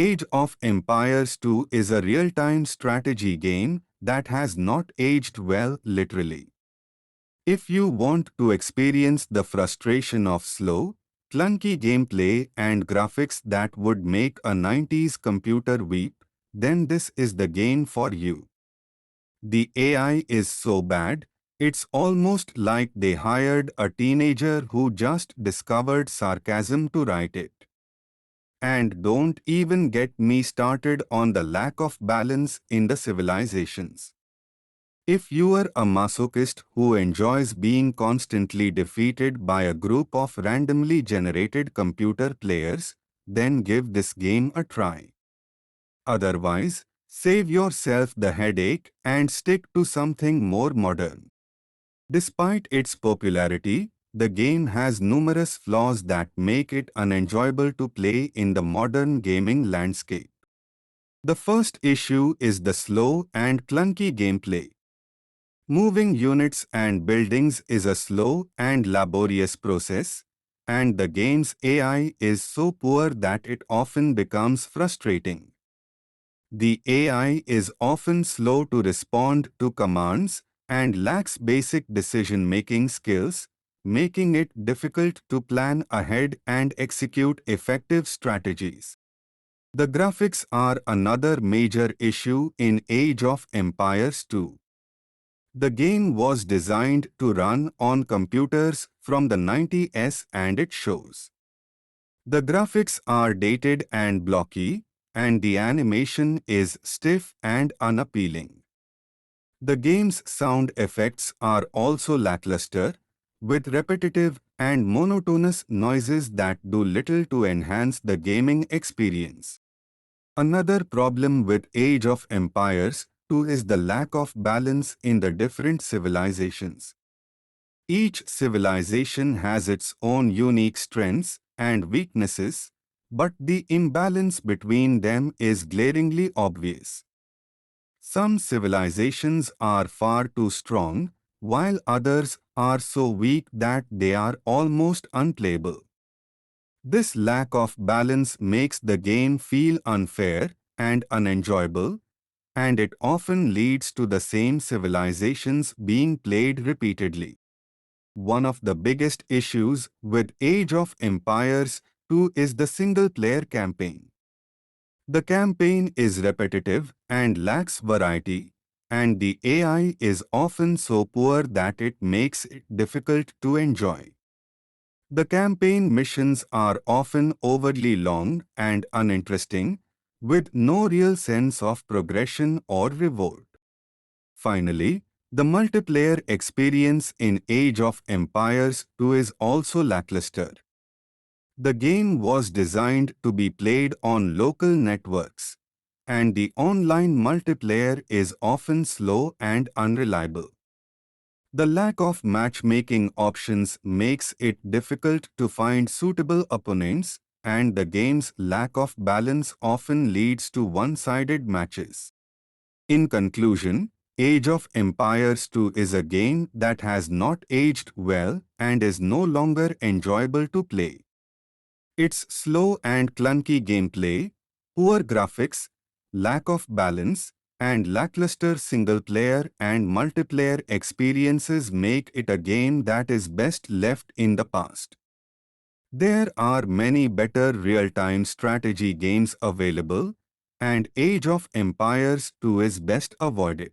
Age of Empires 2 is a real-time strategy game that has not aged well literally. If you want to experience the frustration of slow, clunky gameplay and graphics that would make a 90s computer weep, then this is the game for you. The AI is so bad, it's almost like they hired a teenager who just discovered sarcasm to write it. And don't even get me started on the lack of balance in the civilizations. If you are a masochist who enjoys being constantly defeated by a group of randomly generated computer players, then give this game a try. Otherwise, save yourself the headache and stick to something more modern. Despite its popularity, the game has numerous flaws that make it unenjoyable to play in the modern gaming landscape. The first issue is the slow and clunky gameplay. Moving units and buildings is a slow and laborious process, and the game's AI is so poor that it often becomes frustrating. The AI is often slow to respond to commands and lacks basic decision-making skills, making it difficult to plan ahead and execute effective strategies. The graphics are another major issue in Age of Empires 2. The game was designed to run on computers from the 90s and it shows. The graphics are dated and blocky, and the animation is stiff and unappealing. The game's sound effects are also lackluster, with repetitive and monotonous noises that do little to enhance the gaming experience. Another problem with Age of Empires 2 is the lack of balance in the different civilizations. Each civilization has its own unique strengths and weaknesses, but the imbalance between them is glaringly obvious. Some civilizations are far too strong, while others are so weak that they are almost unplayable. This lack of balance makes the game feel unfair and unenjoyable, and it often leads to the same civilizations being played repeatedly. One of the biggest issues with Age of Empires 2 is the single-player campaign. The campaign is repetitive and lacks variety, and the AI is often so poor that it makes it difficult to enjoy. The campaign missions are often overly long and uninteresting, with no real sense of progression or reward. Finally, the multiplayer experience in Age of Empires 2 is also lackluster. The game was designed to be played on local networks, and the online multiplayer is often slow and unreliable. The lack of matchmaking options makes it difficult to find suitable opponents, and the game's lack of balance often leads to one-sided matches. In conclusion, Age of Empires 2 is a game that has not aged well and is no longer enjoyable to play. Its slow and clunky gameplay, poor graphics, lack of balance, and lackluster single-player and multiplayer experiences make it a game that is best left in the past. There are many better real-time strategy games available, and Age of Empires 2 is best avoided.